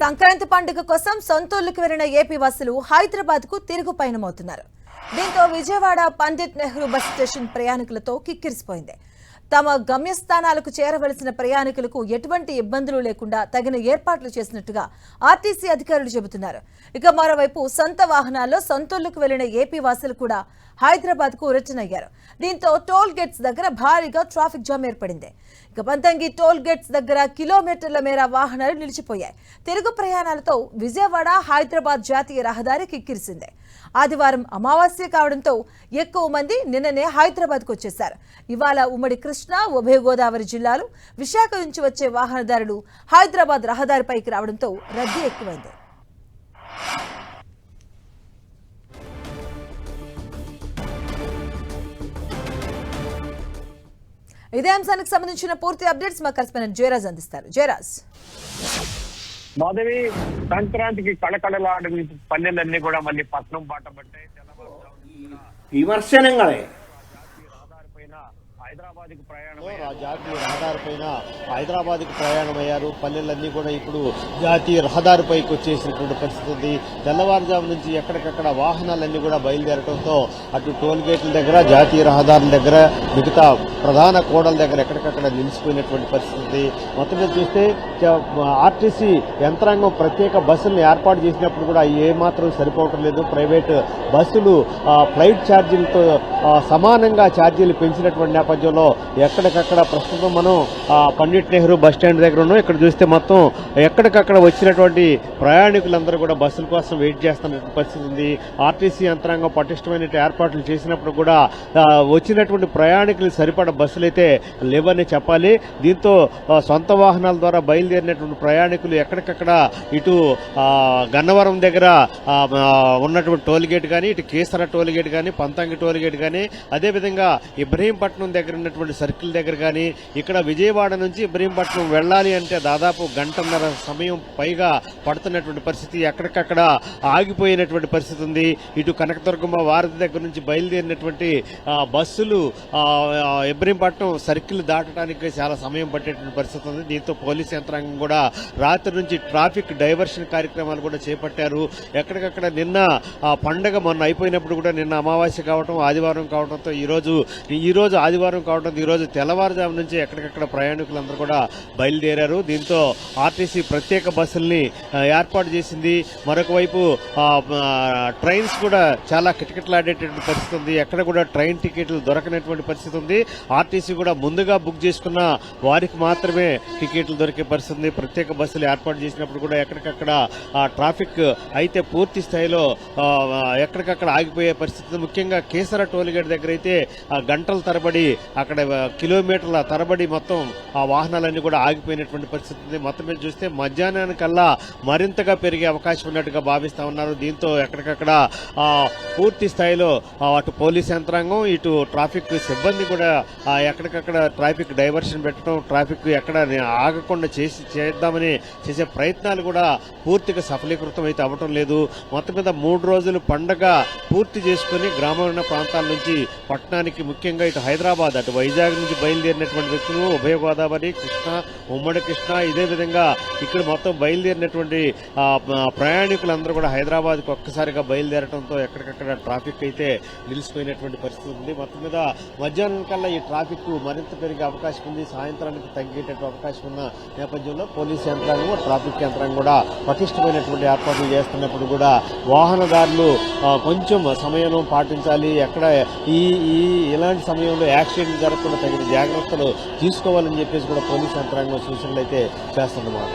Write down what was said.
సంక్రాంతి పండుగ కోసం సొంతూళ్లకు వెళ్లిన ఏపీ బస్సులు హైదరాబాద్ కు తిరుగు పయనమవుతున్నారు. దీంతో విజయవాడ పండిట్ నెహ్రూ బస్ స్టేషన్ ప్రయాణికులతో కిక్కిరిసిపోయింది. తమ గమ్యస్థానాలకు చేరవలసిన ప్రయాణికులకు ఎటువంటి ఇబ్బందులు లేకుండా తగిన ఏర్పాట్లు చేసినట్టుగా ఆర్టీసీ అధికారులు చెబుతున్నారు. ఇక మరోవైపు సొంత వాహనాల్లో సొంతూళ్లకు వెళ్లిన ఏపీ వాసులు కూడా హైదరాబాద్ కు రిటర్న్ అయ్యారు. దీంతో టోల్ గేట్స్ దగ్గర భారీగా ట్రాఫిక్ జామ్ ఏర్పడింది. ఇక పంతంగి టోల్ గేట్స్ దగ్గర కిలోమీటర్ల మేర వాహనాలు నిలిచిపోయాయి. తిరుగు ప్రయాణాలతో విజయవాడ హైదరాబాద్ జాతీయ రహదారి కిక్కిరిసింది. ఆదివారం అమావాస్య కావడంతో ఎక్కువ మంది నిన్ననే హైదరాబాద్ కు వచ్చేశారు. ఇవాళ ఉమ్మడి కృష్ణా, ఉభయ గోదావరి జిల్లాలు, విశాఖ నుంచి వచ్చే వాహనదారులు హైదరాబాద్ రహదారిపైకి రావడంతో రద్దీ ఎక్కువైంది. ఇదే అంశానికి సంబంధించిన పూర్తి అప్డేట్స్ మా కరెస్పాండెంట్ జయరాజ్ అందిస్తారు. జయరాజ్, మాధవి, సంక్రాంతికి కళకళలాడిన పల్లెలన్నీ కూడా మళ్ళీ పట్నం బాట పట్టాయి. విమర్శనంగా జాతీయ రహదారిపైన హైదరాబాద్కి ప్రయాణమయ్యారు. పల్లెలన్నీ కూడా ఇప్పుడు జాతీయ రహదారిపైకి వచ్చేసినటువంటి పరిస్థితి ఉంది. తెల్లవారుజాము నుంచి ఎక్కడికక్కడ వాహనాలన్నీ కూడా బయలుదేరడంతో అటు టోల్ గేట్ల దగ్గర, జాతీయ రహదారుల దగ్గర, మిగతా ప్రధాన కూడల దగ్గర ఎక్కడికక్కడ నిలిచిపోయినటువంటి పరిస్థితి. మొత్తం మీద చూస్తే ఆర్టీసీ యంత్రాంగం ప్రత్యేక బస్సులను ఏర్పాటు చేసినప్పుడు కూడా ఏమాత్రం సరిపోవటం లేదు. ప్రైవేటు బస్సులు ఫ్లైట్ ఛార్జీలతో సమానంగా ఛార్జీలు పెంచినటువంటి నేపథ్యంలో ఎక్కడికక్కడ ప్రస్తుతం మనం పండిట్ నెహ్రూ బస్ స్టాండ్ దగ్గర ఉన్నాం. ఇక్కడ చూస్తే మొత్తం ఎక్కడికక్కడ వచ్చినటువంటి ప్రయాణికులందరూ కూడా బస్సుల కోసం వెయిట్ చేస్తున్న పరిస్థితి ఉంది. ఆర్టీసీ యంత్రాంగం పటిష్టమైన ఏర్పాట్లు చేసినప్పుడు కూడా వచ్చినటువంటి ప్రయాణికులు సరిపడా బస్సులు అయితే లేవని చెప్పాలి. దీంతో సొంత వాహనాల ద్వారా బయలుదేరినటువంటి ప్రయాణికులు ఎక్కడికక్కడ ఇటు గన్నవరం దగ్గర ఉన్నటువంటి టోల్ గేట్ కానీ, ఇటు కేసర టోల్ గేట్ కానీ, పంతంగి టోల్ గేట్ కానీ, అదేవిధంగా ఇబ్రహీంపట్నం దగ్గర ఉన్నటువంటి సర్కిల్ దగ్గర కానీ, ఇక్కడ విజయవాడ నుంచి ఇబ్రహీంపట్నం వెళ్ళాలి అంటే దాదాపు గంటన్నర సమయం పైగా పడుతున్నటువంటి పరిస్థితి. ఎక్కడికక్కడ ఆగిపోయినటువంటి పరిస్థితి ఉంది. ఇటు కనకదుర్గమ్మ వారధి దగ్గర నుంచి బయలుదేరినటువంటి బస్సులు ఇబ్రహీంపట్నం సర్కిల్ దాటడానికి చాలా సమయం పట్టేటువంటి పరిస్థితి ఉంది. దీంతో పోలీసు యంత్రాంగం కూడా రాత్రి నుంచి ట్రాఫిక్ డైవర్షన్ కార్యక్రమాలు కూడా చేపట్టారు. ఎక్కడికక్కడ నిన్న పండగ మొన్న అయిపోయినప్పుడు కూడా నిన్న అమావాస్య కావడం, ఆదివారం కావడంతో ఈ రోజు ఆదివారం కావడంతో ఈ రోజు తెల్లవారుజాము నుంచి ఎక్కడికక్కడ ప్రయాణికులందరూ కూడా బయలుదేరారు. దీంతో ఆర్టీసీ ప్రత్యేక బస్సుల్ని ఏర్పాటు చేసింది. మరొక వైపు ట్రైన్స్ కూడా చాలా కిటకిటలాడేటువంటి పరిస్థితి ఉంది. ఎక్కడ కూడా ట్రైన్ టికెట్లు దొరకనటువంటి పరిస్థితి ఉంది. ఆర్టీసీ కూడా ముందుగా బుక్ చేసుకున్న వారికి మాత్రమే టికెట్లు దొరికే పరిస్థితి ఉంది. ప్రత్యేక బస్సులు ఏర్పాటు చేసినప్పుడు కూడా ఎక్కడికక్కడ ట్రాఫిక్ అయితే పూర్తి స్థాయిలో ఎక్కడికక్కడ ఆగిపోయే పరిస్థితి. ముఖ్యంగా కేసర టోల్ గేట్ దగ్గర అయితే గంటల తరబడి, అక్కడ కిలోమీటర్ల తరబడి మొత్తం ఆ వాహనాలన్నీ కూడా ఆగిపోయినటువంటి పరిస్థితి. మొత్తం మీద చూస్తే మధ్యాహ్నానికల్లా మరింతగా పెరిగే అవకాశం ఉన్నట్టుగా భావిస్తా ఉన్నారు. దీంతో ఎక్కడికక్కడ పూర్తి స్థాయిలో అటు పోలీస్ యంత్రాంగం, ఇటు ట్రాఫిక్ సిబ్బంది కూడా ఎక్కడికక్కడ ట్రాఫిక్ డైవర్షన్ పెట్టడం, ట్రాఫిక్ ఎక్కడ ఆగకుండా చేద్దామని చేసే ప్రయత్నాలు కూడా పూర్తిగా సఫలీకృతం అయితే అవ్వటం లేదు. మొత్తం మీద 3 రోజులు పండగ పూర్తి చేసుకుని గ్రామీణ ప్రాంతాల నుంచి పట్టణానికి, ముఖ్యంగా ఇటు హైదరాబాద్, అటు వైజాగ్ నుంచి బయలుదేరినటువంటి వ్యక్తులు, ఉభయ గోదావరి, కృష్ణా, ఉమ్మడి కృష్ణా, ఇదే విధంగా ఇక్కడ మొత్తం బయలుదేరినటువంటి ప్రయాణికులందరూ కూడా హైదరాబాద్కు ఒక్కసారిగా బయలుదేరడంతో ఎక్కడికక్కడ ట్రాఫిక్ అయితే నిలిచిపోయినటువంటి పరిస్థితి ఉంది. మొత్తం మీద మధ్యాహ్నం కల్లా ఈ ట్రాఫిక్ మరింత పెరిగే అవకాశం ఉంది. సాయంత్రానికి తగ్గేటటువంటి అవకాశం ఉన్న నేపథ్యంలో పోలీసు యంత్రాంగం, ట్రాఫిక్ యంత్రాంగం కూడా పటిష్టమైనటువంటి ఏర్పాట్లు చేస్తున్నప్పుడు కూడా వాహనదారులు కొంచెం సమయం పాటించాలి. ఎక్కడ ఇలాంటి సమయంలో యాక్సిడెంట్ జరగకుండా తగిన జాగ్రత్తలు తీసుకోవాలని చెప్పేసి కూడా పోలీసు యంత్రాంగం సూచనలు అయితే చేస్తున్నమాట.